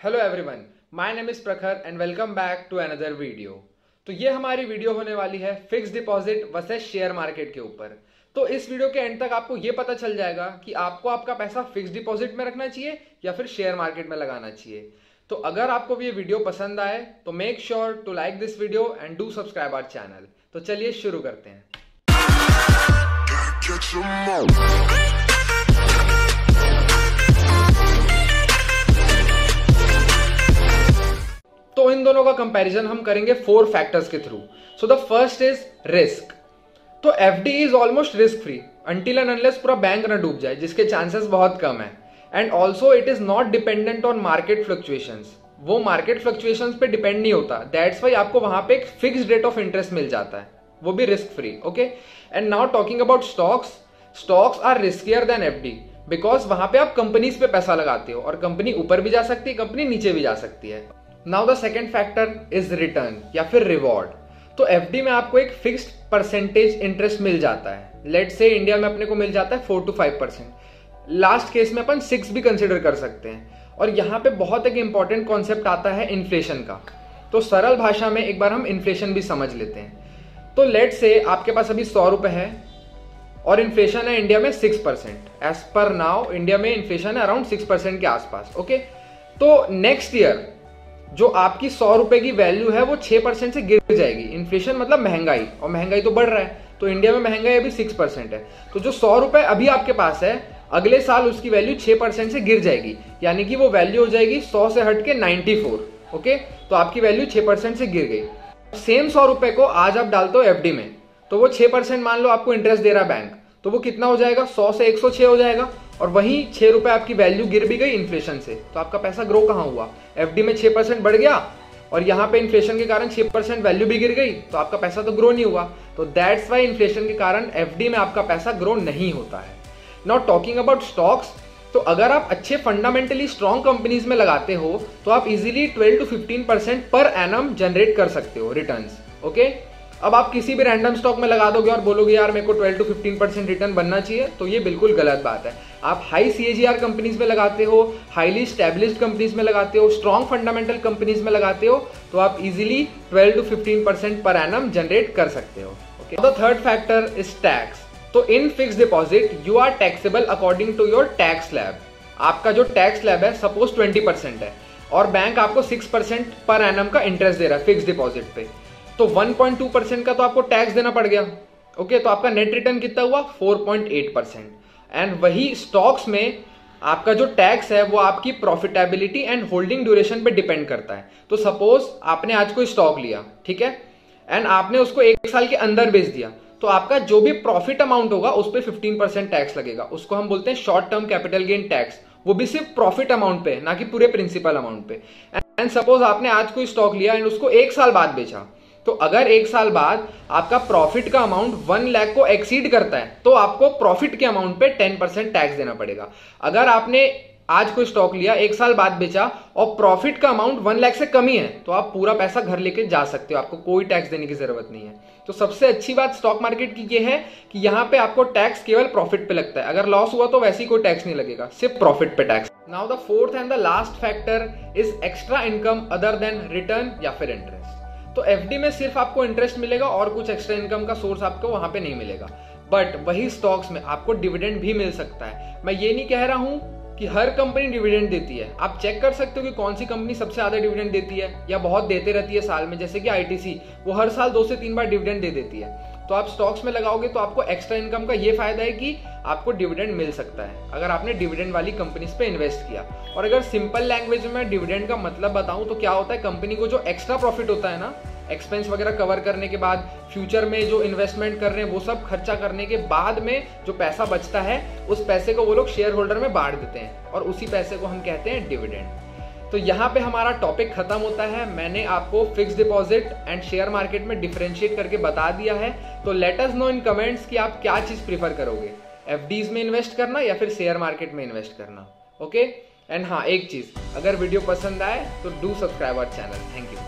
Hello everyone, my name is Prakhar and welcome back to another video. तो ये हमारी video होने वाली है fix deposit versus share market के ऊपर। तो इस वीडियो के एंड तक आपको ये पता चल जाएगा कि आपको आपका पैसा फिक्स डिपॉजिट में रखना चाहिए या फिर शेयर मार्केट में लगाना चाहिए। तो अगर आपको ये वीडियो पसंद आए तो make sure to like this video and do subscribe our channel. तो चलिए शुरू करते हैं। तो इन दोनों का कंपैरिजन हम करेंगे 4 फैक्टर्स के थ्रू। So the first is risk. तो FD is almost risk free until and unless पूरा बैंक ना डूब जाए, जिसके चांसेस बहुत कम है। And also it is not dependent on market fluctuations. वो मार्केट फ्लक्चुएशंस पे डिपेंड नहीं होता। दैट्स वाई आपको वहां पे एक फिक्स्ड रेट ऑफ इंटरेस्ट मिल जाता है, वो भी risk free. Okay, and now talking about stocks. Stocks are riskier then FD because वहां पे आप कंपनीज पे पैसा लगाते हो और कंपनी ऊपर भी जा सकती है, कंपनी नीचे भी जा सकती है। Now the second factor is return या फिर रिवॉर्ड। तो एफडी में आपको एक फिक्स्ड परसेंटेज इंटरेस्ट मिल जाता है। लेट्स से इंडिया में अपने को मिल जाता है 4 to 5%। लास्ट केस में अपन 6 भी कंसिडर कर सकते हैं। और यहाँ पे बहुत एक इंपॉर्टेंट कॉन्सेप्ट आता है इन्फ्लेशन का। तो सरल भाषा में एक बार हम इन्फ्लेशन भी समझ लेते हैं। तो लेट्स से आपके पास अभी 100 रुपए है और इन्फ्लेशन है इंडिया में 6%। एज पर नाउ इंडिया में इन्फ्लेशन है अराउंड 6% के आसपास। ओके, तो नेक्स्ट ईयर जो आपकी 100 रुपए की वैल्यू है वो 6% से गिर जाएगी। इन्फ्लेशन मतलब महंगाई, और महंगाई तो बढ़ रहा है। तो इंडिया में महंगाई अभी 6% है। तो जो 100 रुपए अभी आपके पास है, अगले साल उसकी वैल्यू 6% से गिर जाएगी, यानी कि वो वैल्यू हो जाएगी 100 से हट के 94। ओके, तो आपकी वैल्यू 6% से गिर गई। सेम 100 रुपए को आज आप डालते हो एफडी में, तो वो 6% मान लो आपको इंटरेस्ट दे रहा है बैंक, तो वो कितना हो जाएगा? 100 से 106 हो जाएगा। और वहीं 6 रुपए आपकी वैल्यू गिर भी गई इन्फ्लेशन से। तो आपका पैसा ग्रो कहां हुआ? एफडी में 6% बढ़ गया और यहाँ पे इन्फ्लेशन के कारण 6% वैल्यू भी गिर गई, तो आपका पैसा तो ग्रो नहीं हुआ। तो दैट्स वाई इन्फ्लेशन के कारण एफडी में आपका पैसा ग्रो नहीं होता है। Now talking about stocks. तो अगर आप अच्छे फंडामेंटली स्ट्रॉन्ग कंपनीज में लगाते हो तो आप easily 12 to 15% per annum generate कर सकते हो रिटर्न्स। ओके, अब आप किसी भी रैंडम स्टॉक में लगा दोगे और बोलोगे यार मेरे को 12 to 15% रिटर्न बनना चाहिए, तो ये बिल्कुल गलत बात है। आप हाई सीएजीआर कंपनीज में लगाते हो, हाईली स्टैब्लिश्ड कंपनीज में लगाते हो, स्ट्रॉन्ग फंडामेंटल कंपनीज में लगाते हो, तो आप easily 12 to 15% per annum generate कर सकते हो। Okay, the third factor is tax. तो in fix deposit you are taxable according to your tax slab. आपका जो टैक्स स्लैब है सपोज 20% है और बैंक आपको 6% पर एनम का इंटरेस्ट दे रहा है फिक्स डिपॉजिट पे, तो 1.2% का तो आपको टैक्स देना पड़ गया। ओके, तो आपका नेट रिटर्न कितना हुआ? 4.8%। एंड वही स्टॉक्स में आपका जो टैक्स है वो आपकी प्रॉफिटेबिलिटी एंड होल्डिंग ड्यूरेशन पे डिपेंड करता है। तो सपोज आपने आज कोई स्टॉक लिया, ठीक है, एंड आपने उसको 1 साल के अंदर बेच दिया, तो आपका जो भी प्रॉफिट अमाउंट होगा उस पर 15% टैक्स लगेगा। उसको हम बोलते हैं short term capital gain tax. वो भी सिर्फ प्रॉफिट अमाउंट पे, ना कि पूरे प्रिंसिपल अमाउंट पे। एंड सपोज आपने आज कोई स्टॉक लिया एंड उसको 1 साल बाद बेचा, तो अगर 1 साल बाद आपका प्रॉफिट का अमाउंट 1 लाख को एक्सीड करता है तो आपको प्रॉफिट के अमाउंट पे 10% टैक्स देना पड़ेगा। अगर आपने आज कोई स्टॉक लिया, 1 साल बाद बेचा और प्रॉफिट का अमाउंट 1 लाख से कम ही है, तो आप पूरा पैसा घर लेके जा सकते हो, आपको कोई टैक्स देने की जरूरत नहीं है। तो सबसे अच्छी बात स्टॉक मार्केट की ये है कि यहाँ पे आपको टैक्स केवल प्रॉफिट पे लगता है। अगर लॉस हुआ तो वैसे ही कोई टैक्स नहीं लगेगा, सिर्फ प्रॉफिट पे tax. Now the fourth and the last factor is extra income other than return या फिर इंटरेस्ट। तो एफडी में सिर्फ आपको इंटरेस्ट मिलेगा और कुछ एक्स्ट्रा इनकम का सोर्स आपको वहां पे नहीं मिलेगा। बट वही स्टॉक्स में आपको डिविडेंड भी मिल सकता है। मैं ये नहीं कह रहा हूं कि हर कंपनी डिविडेंड देती है। आप चेक कर सकते हो कि कौन सी कंपनी सबसे ज्यादा डिविडेंड देती है या बहुत देते रहती है साल में, जैसे कि आईटीसी, वो हर साल 2 से 3 बार डिविडेंड दे देती है। तो आप स्टॉक्स में लगाओगे तो आपको एक्स्ट्रा इनकम का ये फायदा है कि आपको डिविडेंड मिल सकता है अगर आपने डिविडेंड वाली कंपनीज पे इन्वेस्ट किया। और अगर सिंपल लैंग्वेज में डिविडेंड का मतलब बताऊं तो क्या होता है, कंपनी को जो एक्स्ट्रा प्रॉफिट होता है ना, एक्सपेंस वगैरह कवर करने के बाद, फ्यूचर में जो इन्वेस्टमेंट कर रहे हैं वो सब खर्चा करने के बाद में जो पैसा बचता है, उस पैसे को वो लोग शेयर होल्डर में बांट देते हैं और उसी पैसे को हम कहते हैं डिविडेंड। तो यहाँ पे हमारा टॉपिक खत्म होता है। मैंने आपको fix deposit and share market में डिफरेंशिएट करके बता दिया है। तो लेट अस नो इन कमेंट्स कि आप क्या चीज प्रीफर करोगे, एफडीज में इन्वेस्ट करना या फिर शेयर मार्केट में इन्वेस्ट करना। ओके, एंड हाँ, एक चीज, अगर वीडियो पसंद आए तो do subscribe our channel. Thank you.